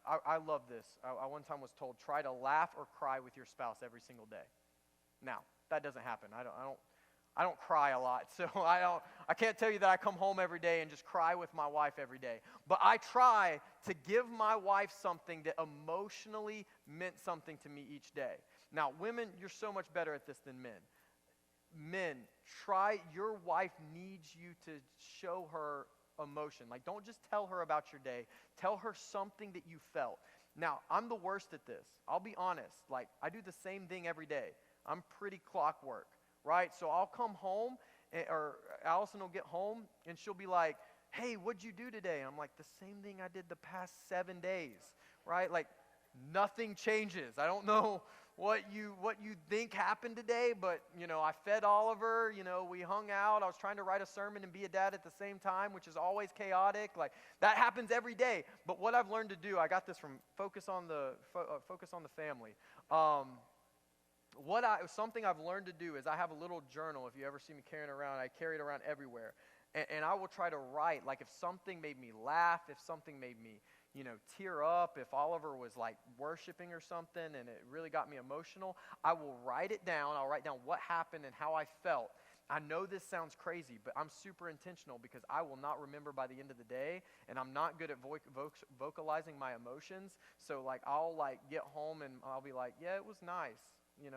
I love this. I one time was told, try to laugh or cry with your spouse every single day. Now, that doesn't happen. I don't cry a lot, so I can't tell you that I come home every day and just cry with my wife every day. But I try to give my wife something that emotionally meant something to me each day. Now, women, you're so much better at this than men. Men, your wife needs you to show her emotion. Don't just tell her about your day. Tell her something that you felt. Now, I'm the worst at this. I'll be honest. I do the same thing every day. I'm pretty clockwork. Right? So I'll come home, or Allison will get home, and she'll be like, hey, what'd you do today? And I'm like, the same thing I did the past 7 days, right? Nothing changes. I don't know what you think happened today, but, I fed Oliver, we hung out. I was trying to write a sermon and be a dad at the same time, which is always chaotic. That happens every day. But what I've learned to do, I got this from Focus on the Family. Something I've learned to do is I have a little journal. If you ever see me carrying it around, I carry it around everywhere. And I will try to write, if something made me laugh, if something made me, tear up, if Oliver was worshiping or something and it really got me emotional, I will write it down. I'll write down what happened and how I felt. I know this sounds crazy, but I'm super intentional because I will not remember by the end of the day, and I'm not good at vocalizing my emotions. So I'll get home and I'll be like, yeah, it was nice.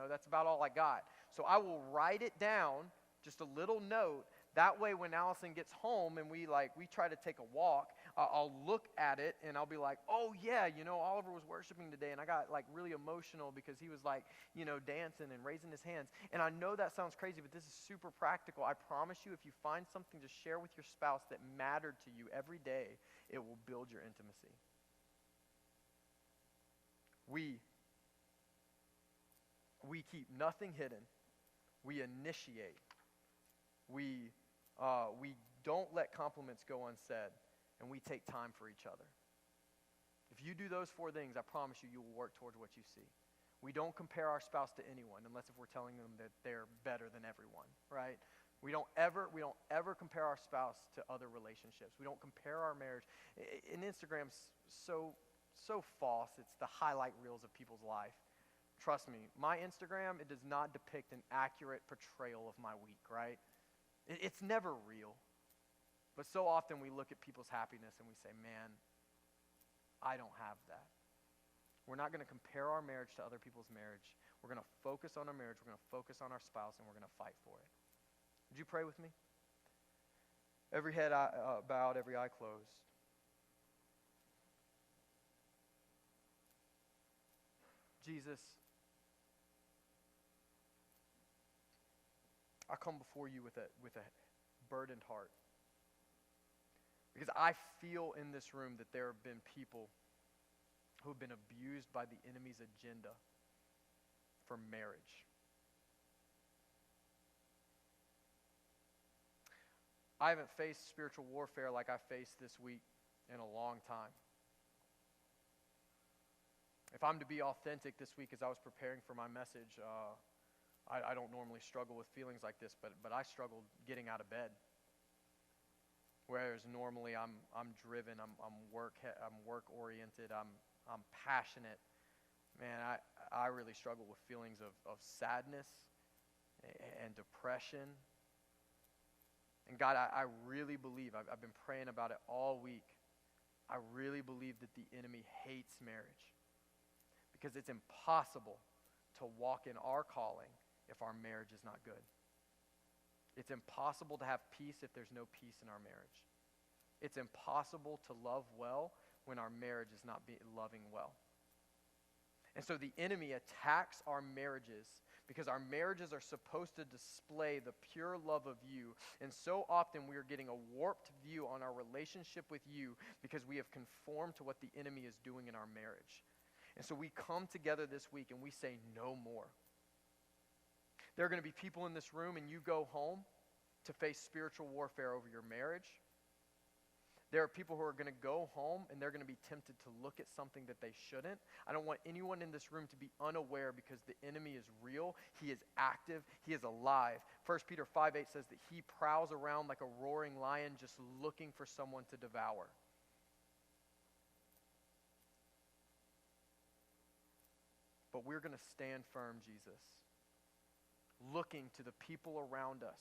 That's about all I got. So I will write it down, just a little note. That way when Allison gets home and we try to take a walk, I'll look at it and I'll be like, oh yeah, Oliver was worshiping today and I got really emotional because he was dancing and raising his hands. And I know that sounds crazy, but this is super practical. I promise you, if you find something to share with your spouse that mattered to you every day, it will build your intimacy. We keep nothing hidden. We initiate. We don't let compliments go unsaid, and we take time for each other. If you do those 4 things, I promise you, you will work towards what you see. We don't compare our spouse to anyone unless if we're telling them that they're better than everyone, right? We don't ever compare our spouse to other relationships. We don't compare our marriage. And Instagram's so false. It's the highlight reels of people's life. Trust me, my Instagram, it does not depict an accurate portrayal of my week, right? It's never real. But so often we look at people's happiness and we say, man, I don't have that. We're not going to compare our marriage to other people's marriage. We're going to focus on our marriage. We're going to focus on our spouse, and we're going to fight for it. Would you pray with me? Every head bowed, every eye closed. Jesus, I come before you with a burdened heart. Because I feel in this room that there have been people who have been abused by the enemy's agenda for marriage. I haven't faced spiritual warfare like I faced this week in a long time. If I'm to be authentic this week as I was preparing for my message, I don't normally struggle with feelings like this, but I struggled getting out of bed. Whereas normally I'm driven, I'm work oriented, I'm I'm passionate. Man, I really struggle with feelings of sadness and depression. And God, I really believe, I've been praying about it all week. I really believe that the enemy hates marriage because it's impossible to walk in our calling if our marriage is not good. It's impossible to have peace if there's no peace in our marriage. It's impossible to love well when our marriage is not loving well. And so the enemy attacks our marriages because our marriages are supposed to display the pure love of you. And so often we are getting a warped view on our relationship with you because we have conformed to what the enemy is doing in our marriage. And so we come together this week and we say no more. There are going to be people in this room and you go home to face spiritual warfare over your marriage. There are people who are going to go home and they're going to be tempted to look at something that they shouldn't. I don't want anyone in this room to be unaware because the enemy is real. He is active. He is alive. 1 Peter 5:8 says that he prowls around like a roaring lion just looking for someone to devour. But we're going to stand firm, Jesus, looking to the people around us.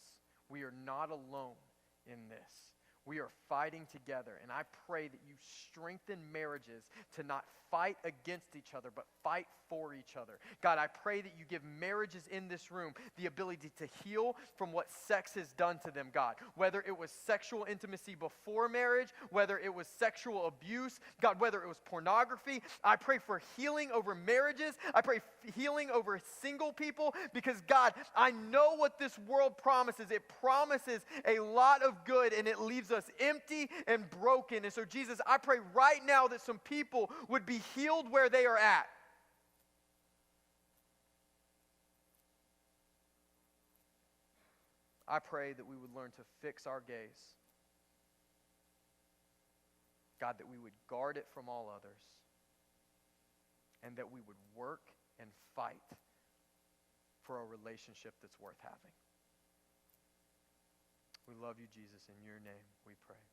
We are not alone in this. We are fighting together, and I pray that you strengthen marriages to not fight against each other, but fight for each other. God, I pray that you give marriages in this room the ability to heal from what sex has done to them, God. Whether it was sexual intimacy before marriage, whether it was sexual abuse, God, whether it was pornography, I pray for healing over marriages. I pray healing over single people because, God, I know what this world promises. It promises a lot of good, and it leaves us empty and broken. And so, Jesus, I pray right now that some people would be healed where they are at. I pray that we would learn to fix our gaze. God, that we would guard it from all others. And that we would work and fight for a relationship that's worth having. We love you, Jesus. In your name we pray.